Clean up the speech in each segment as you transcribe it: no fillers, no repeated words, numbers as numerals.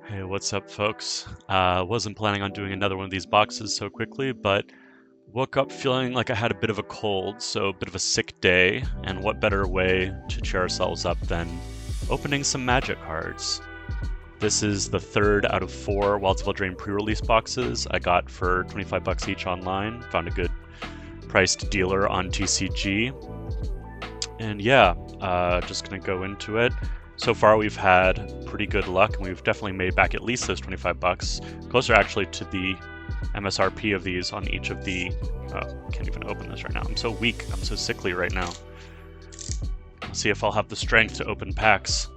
Hey, what's up, folks? Wasn't planning on doing another one of these boxes so quickly, but woke up feeling like I had a bit of a cold, so a bit of a sick day, and what better way to cheer ourselves up than opening some Magic cards. This is the third out of 4 Wilds of Eldraine pre-release boxes I got for 25 bucks each online. Found a good priced dealer on TCG. And yeah, just gonna go into it. So far we've had pretty good luck, and we've definitely made back at least those 25 bucks. Closer actually to the MSRP of these on each of the... Oh, can't even open this right now. I'm so weak. I'm so sickly right now. I'll see if I'll have the strength to open packs.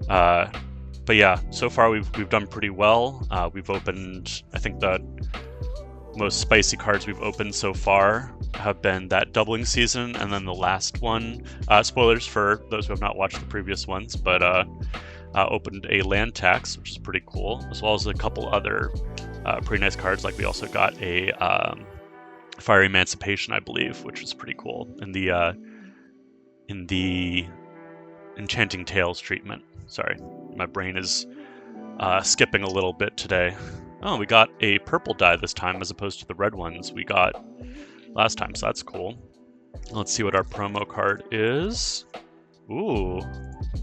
But yeah, so far we've done pretty well. We've opened, I think the most spicy cards we've opened so far have been that doubling season, and then the last one. Spoilers for those who have not watched the previous ones, but opened a land tax, which is pretty cool, as well as a couple other pretty nice cards. Like we also got a Fire Emancipation, I believe, which is pretty cool in the Enchanting Tales treatment. Sorry, my brain is skipping a little bit today. Oh, we got a purple die this time as opposed to the red ones we got last time, so that's cool. Let's see what our promo card is. Ooh,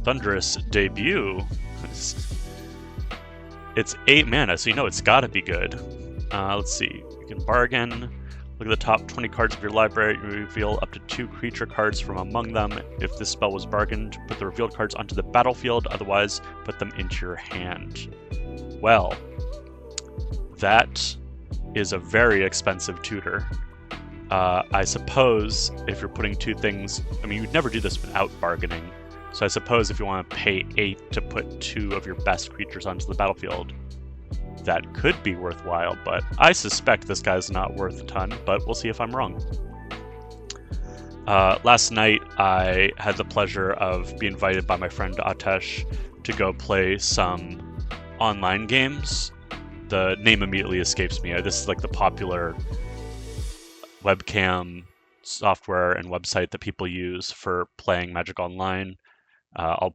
Thunderous Debut. It's 8 mana, so you know it's gotta be good. Let's see, you can bargain. Look at the top 20 cards of your library. You reveal up to 2 creature cards from among them. If this spell was bargained, put the revealed cards onto the battlefield, otherwise put them into your hand. Well, that is a very expensive tutor. I suppose if you're putting 2 things, I mean, you'd never do this without bargaining. So I suppose if you want to pay 8 to put 2 of your best creatures onto the battlefield, that could be worthwhile, but I suspect this guy's not worth a ton, but we'll see if I'm wrong. Last night, I had the pleasure of being invited by my friend Atesh to go play some online games. The name immediately escapes me. This is like the popular webcam software and website that people use for playing Magic Online. I'll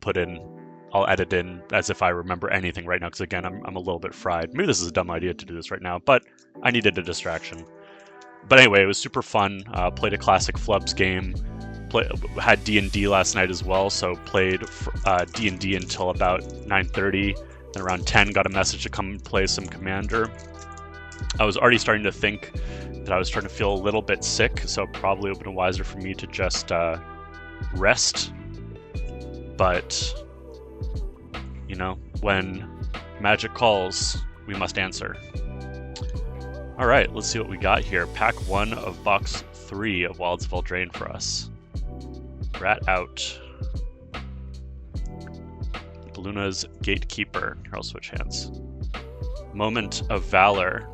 edit in as if I remember anything right now, because again, I'm a little bit fried. Maybe this is a dumb idea to do this right now, but I needed a distraction. But anyway, it was super fun. Played a classic Flubs game. Had D&D last night as well, so played D&D until about 9:30. Then around 10, got a message to come play some Commander. I was already starting to think that I was starting to feel a little bit sick, so probably it would have been wiser for me to just rest. But, you know, when Magic calls, we must answer. Alright, let's see what we got here. Pack 1 of Box 3 of Wilds of Eldraine for us. Rat out. Luna's Gatekeeper. Here, I'll switch hands. Moment of Valor.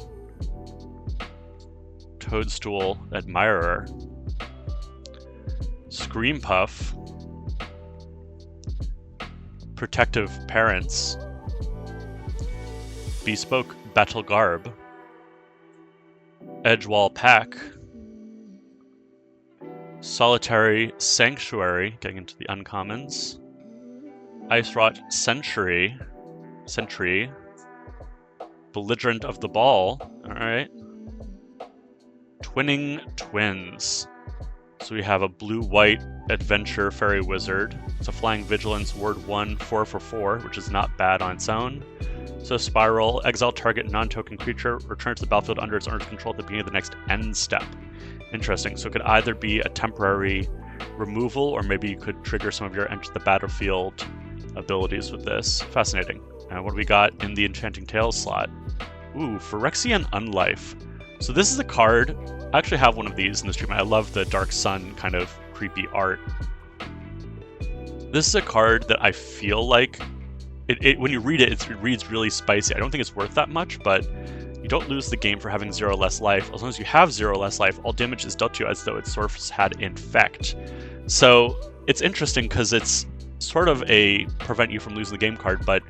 Toadstool Admirer. Scream Puff. Protective Parents. Bespoke Battle Garb. Edgewall Pack. Solitary Sanctuary, getting into the uncommons. Ice Rot Sentry. Belligerent of the Ball. Alright. Twinning Twins. So we have a blue-white adventure fairy wizard. It's a flying vigilance, word 1, 4 for 4, which is not bad on its own. So spiral, exile target non-token creature, return to the battlefield under its owner's control at the beginning of the next end step. Interesting. So it could either be a temporary removal, or maybe you could trigger some of your enter the battlefield abilities with this. Fascinating. And what do we got in the Enchanting Tales slot? Ooh, Phyrexian Unlife. So this is a card. I actually have one of these in this treatment. I love the Dark Sun kind of creepy art. This is a card that I feel like when you read it, it reads really spicy. I don't think it's worth that much, but you don't lose the game for having 0 less life. As long as you have 0 less life, all damage is dealt to you as though its source had Infect. So it's interesting because it's sort of a prevent you from losing the game card, but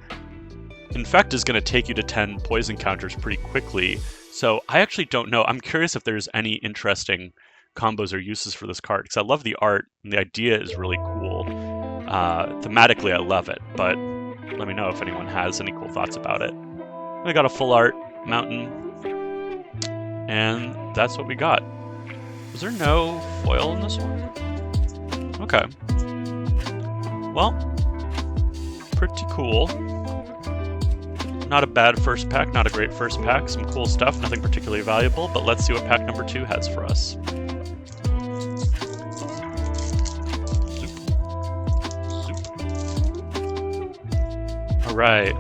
Infect is going to take you to 10 poison counters pretty quickly. So I actually don't know. I'm curious if there's any interesting combos or uses for this card, because I love the art and the idea is really cool. Thematically, I love it, but let me know if anyone has any cool thoughts about it. We got a full art mountain, and that's what we got. Was there no foil in this one? Okay. Well, pretty cool. Not a bad first pack, not a great first pack. Some cool stuff, nothing particularly valuable, but let's see what pack number 2 has for us. All right.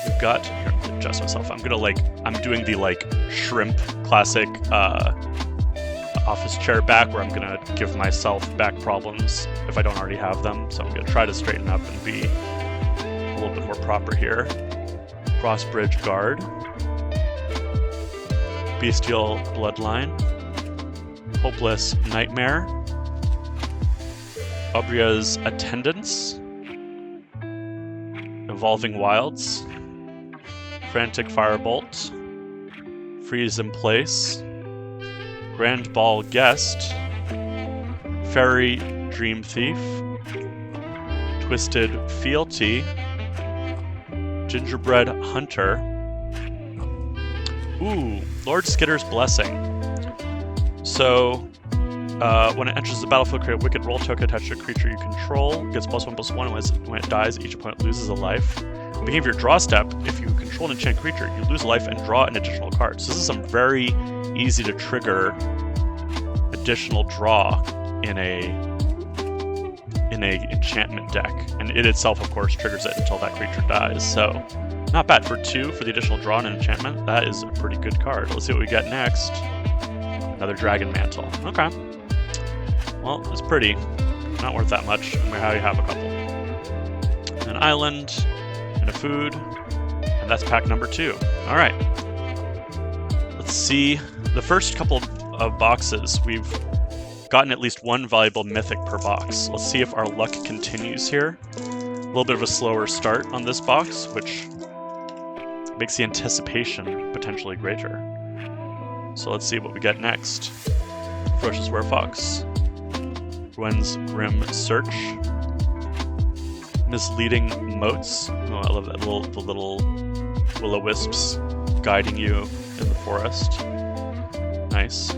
We've got, here, I'm gonna adjust myself. I'm doing the shrimp classic office chair back where I'm gonna give myself back problems if I don't already have them. So I'm gonna try to straighten up and be a little bit more proper here. Crossbridge Guard. Bestial Bloodline. Hopeless Nightmare. Ubria's Attendance. Evolving Wilds. Frantic Firebolt. Freeze in Place. Grand Ball Guest. Fairy Dream Thief. Twisted Fealty. Gingerbread Hunter. Ooh, Lord Skitter's Blessing. So, when it enters the battlefield, create a wicked roll token attached to a creature you control. Gets +1/+1. When it dies, each opponent loses a life. At the beginning of your draw step, if you control an enchanted creature, you lose a life and draw an additional card. So this is some very easy to trigger additional draw in a enchantment deck, and it itself of course triggers it until that creature dies. So not bad for 2 for the additional draw and enchantment. That is a pretty good card. Let's see what we get next. Another Dragon Mantle. Okay, well, it's pretty, not worth that much. We have a couple. An island and a food, and that's pack number 2. All right, let's see the first couple of boxes. We've gotten at least 1 valuable mythic per box. Let's see if our luck continues here. A little bit of a slower start on this box, which makes the anticipation potentially greater. So let's see what we get next. Ferocious Werefox. Ruin's Grim Search. Misleading Moats. Oh, I love that the little will-o-wisps guiding you in the forest. Nice.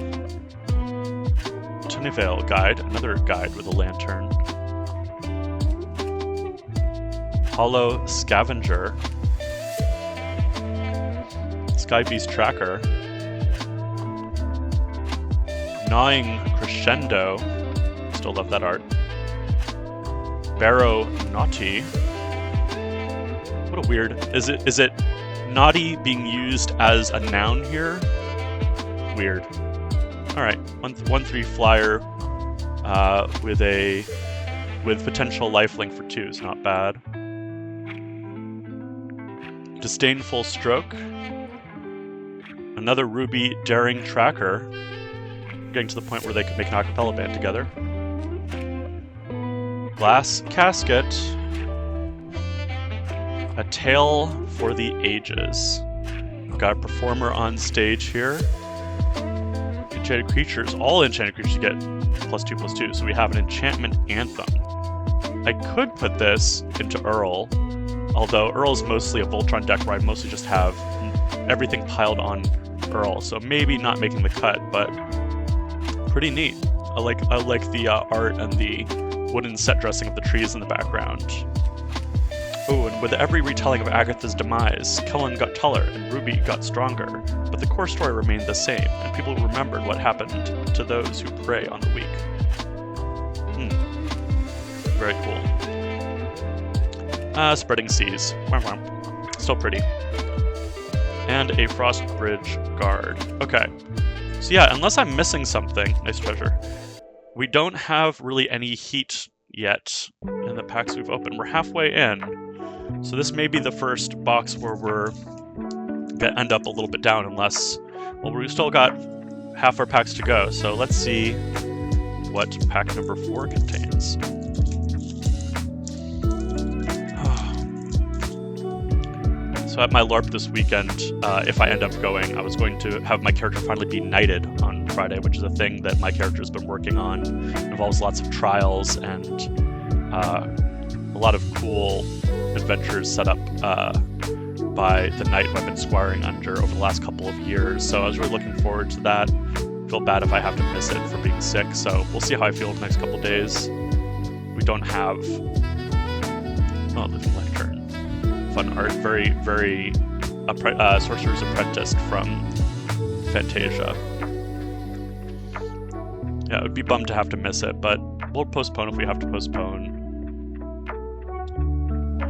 Tunivale Guide, another guide with a lantern. Hollow Scavenger. Sky Beast Tracker. Gnawing Crescendo. Still love that art. Barrow Naughty. What a weird... Is it naughty being used as a noun here? Weird. Alright, 1/3 flyer with potential lifelink for 2 is not bad. Disdainful Stroke. Another Ruby Daring Tracker. Getting to the point where they could make an acapella band together. Glass Casket. A Tale for the Ages. We've got a performer on stage here. Enchanted creatures, all enchanted creatures get +2/+2, so we have an enchantment anthem. I could put this into Earl, although Earl's mostly a Voltron deck where I mostly just have everything piled on Earl, so maybe not making the cut, but pretty neat. I like the art and the wooden set dressing of the trees in the background. Oh, and with every retelling of Agatha's demise, Kellen got taller and Ruby got stronger, but the core story remained the same, and people remembered what happened to those who prey on the weak. Very cool. Spreading Seas. Still pretty. And a Frostbridge Guard. Okay. So yeah, unless I'm missing something, nice treasure, we don't have really any heat yet in the packs we've opened. We're halfway in, so this may be the first box where we're gonna end up a little bit down unless, well, we've still got half our packs to go, so let's see what pack number 4 contains. So at my LARP this weekend, if I end up going, I was going to have my character finally be knighted on Friday, which is a thing that my character's been working on. It involves lots of trials and a lot of cool adventures set up by the knight who I've been squiring under over the last couple of years. So I was really looking forward to that. Feel bad if I have to miss it for being sick, so we'll see how I feel the next couple days. We don't have... Oh, Living Lectern. Fun art. Very, very Sorcerer's Apprentice from Fantasia. Yeah, it would be bummed to have to miss it, but we'll postpone if we have to postpone.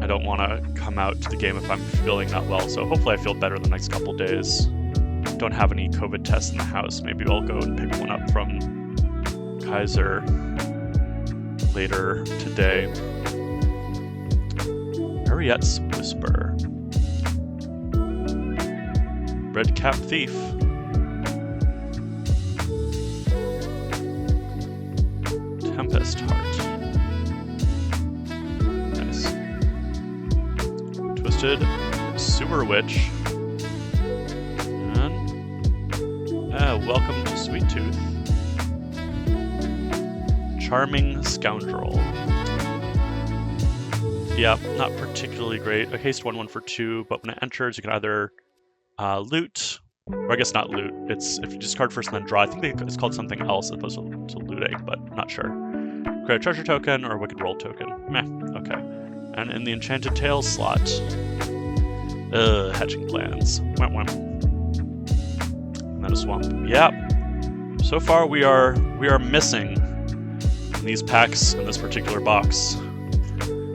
I don't want to come out to the game if I'm feeling not well, so hopefully I feel better the next couple days. Don't have any COVID tests in the house. Maybe I'll go and pick one up from Kaiser later today. Ariette's Whisper. Red Cap Thief. Tempest Heart. Nice. Twisted Sewer Witch. And welcome to Sweet Tooth. Charming Scoundrel. Yeah, not particularly great. A haste 1/1 for 2, but when it enters, you can either loot, or I guess not loot. It's if you discard first and then draw. I think it's called something else as opposed to looting, but not sure. Create a treasure token or a wicked roll token. Meh. Okay. And in the Enchanted Tales slot, hatching plans. Wimp wimp. And then a swamp. Yeah. So far we are missing these packs in this particular box.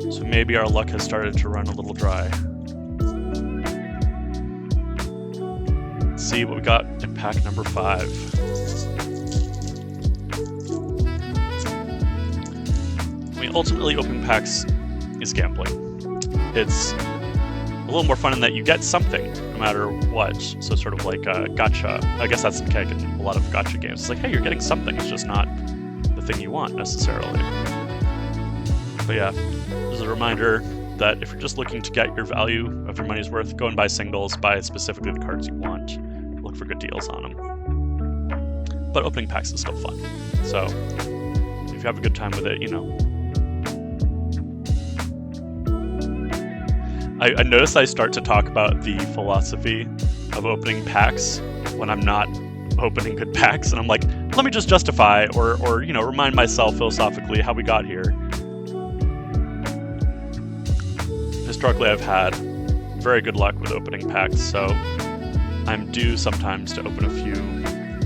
So maybe our luck has started to run a little dry. Let's see what we got in pack number 5. I mean, ultimately, opening packs is gambling. It's a little more fun in that you get something, no matter what. So sort of like a gacha. I guess that's the mechanic in a lot of gacha games. It's like, hey, you're getting something. It's just not the thing you want, necessarily. But yeah, as a reminder that if you're just looking to get your value of your money's worth, go and buy singles, buy specifically the cards you want. Look for good deals on them. But opening packs is still fun. So if you have a good time with it, you know. I notice I start to talk about the philosophy of opening packs when I'm not opening good packs, and I'm like, let me just justify or you know, remind myself philosophically how we got here. Historically, I've had very good luck with opening packs, so I'm due sometimes to open a few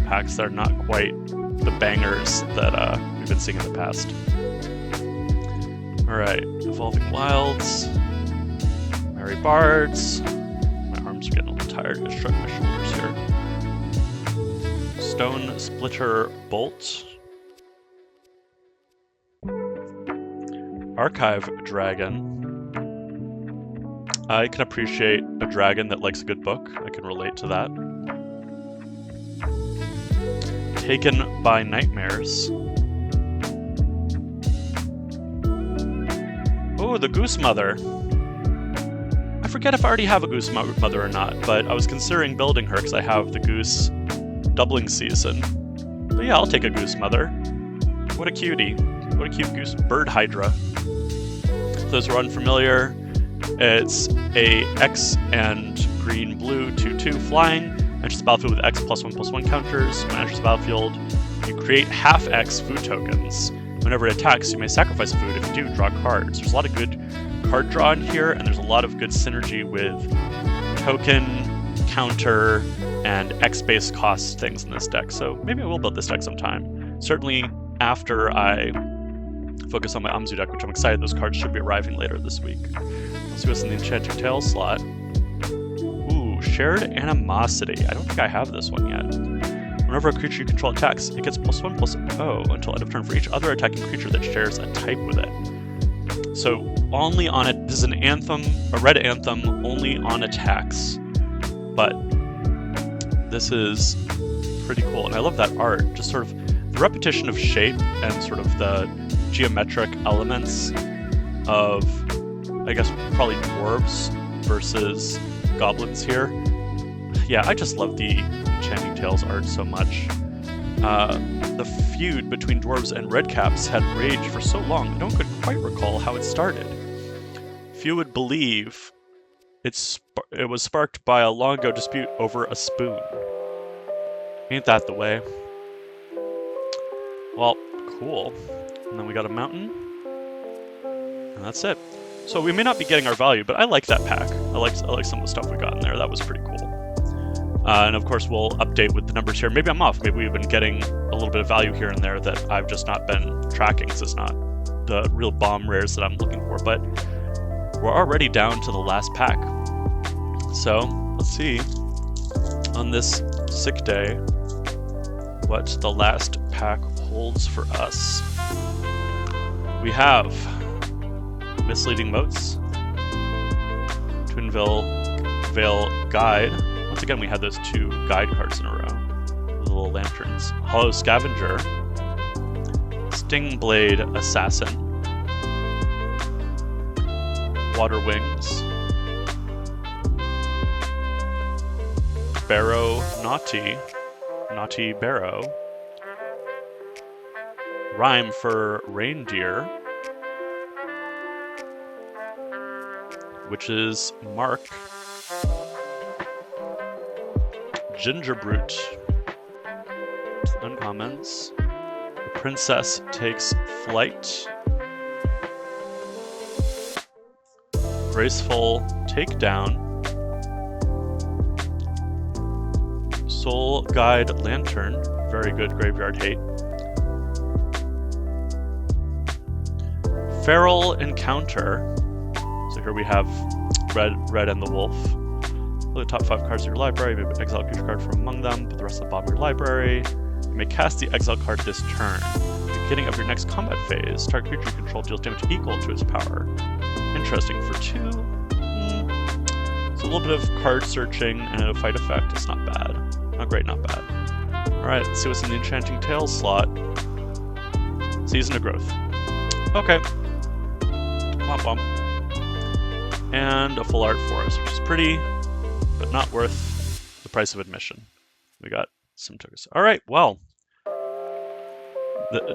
packs that are not quite the bangers that we've been seeing in the past. Alright, Evolving Wilds, Merry Bards. My arms are getting a little tired, I'm gonna shrug my shoulders here. Stone Splitter Bolt. Archive Dragon. I can appreciate a dragon that likes a good book. I can relate to that. Taken by Nightmares. Oh, the Goose Mother. I forget if I already have a Goose Mother or not, but I was considering building her because I have the Goose doubling season. But yeah, I'll take a Goose Mother. What a cutie. What a cute goose. Bird Hydra. For those who are unfamiliar, it's a X and green blue 2/2 flying. Enters the battlefield with X +1/+1 counters. When it enters the battlefield, you create half X food tokens. Whenever it attacks, you may sacrifice food. If you do, draw cards. There's a lot of good card draw in here, and there's a lot of good synergy with token, counter, and X-based cost things in this deck. So maybe I will build this deck sometime. Certainly after I focus on my Amzu deck, which I'm excited. Those cards should be arriving later this week. Let's see what's in the Enchanting Tales slot. Ooh, Shared Animosity. I don't think I have this one yet. Whenever a creature you control attacks, it gets +1/+0 until end of turn for each other attacking creature that shares a type with it. So only on it. This is an anthem, a red anthem, only on attacks. But this is pretty cool, and I love that art. Just sort of the repetition of shape and sort of the geometric elements of, I guess, probably dwarves versus goblins here. Yeah, I just love the Enchanting Tales art so much. The feud between dwarves and redcaps had raged for so long, I don't quite recall how it started. Few would believe It was sparked by a long ago dispute over a spoon. Ain't that the way? Well, cool. And then we got a mountain. And that's it. So we may not be getting our value, but I like that pack. I like some of the stuff we got in there. That was pretty cool. And of course, we'll update with the numbers here. Maybe I'm off. Maybe we've been getting a little bit of value here and there that I've just not been tracking, because it's not the real bomb rares that I'm looking for. But we're already down to the last pack. So let's see on this sick day what the last pack holds for us. We have Misleading Moats, Twinville Veil Guide. Once again, we had those 2 guide cards in a row. The little lanterns. Hollow Scavenger, Stingblade Assassin, Water Wings, Barrow Naughty Barrow, Rhyme for Reindeer, which is Mark, Gingerbrute, uncommons, the Princess Takes Flight, Graceful Takedown, Soul Guide Lantern, very good graveyard hate, Feral Encounter. So here we have Red and the Wolf. Look at the top 5 cards of your library, maybe exile a creature card from among them, put the rest of the bottom of your library. You may cast the exile card this turn. At the beginning of your next combat phase, target creature you control deals damage equal to its power. Interesting for 2. So a little bit of card searching and a fight effect. It's not bad. Not great, not bad. Alright, let's see what's in the Enchanting Tales slot. Season of Growth. Okay. Womp womp. And a full art forest, which is pretty, but not worth the price of admission. We got some tokens. All right, well,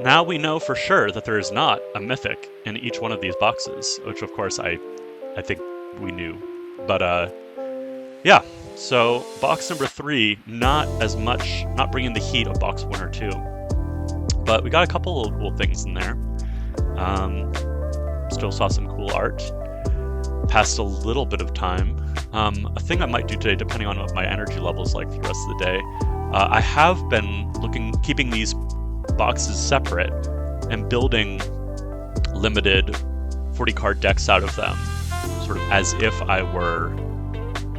now we know for sure that there is not a mythic in each one of these boxes, which of course I think we knew. But yeah, so box number 3, not bringing the heat of box 1 or 2, but we got a couple of cool things in there. Still saw some cool art. Passed a little bit of time. A thing I might do today, depending on what my energy level is like for the rest of the day, I have been keeping these boxes separate and building limited 40-card decks out of them, sort of as if I were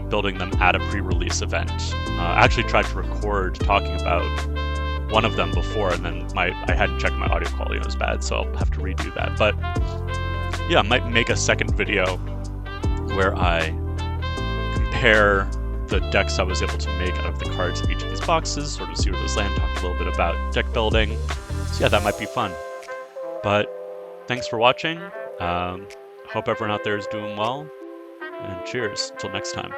building them at a pre-release event. I actually tried to record talking about one of them before, and then I hadn't checked my audio quality and it was bad, so I'll have to redo that. But yeah, I might make a second video where I compare the decks I was able to make out of the cards of each of these boxes, sort of see where those land, talk a little bit about deck building. So yeah, that might be fun. But thanks for watching. Hope everyone out there is doing well, and cheers. Until next time.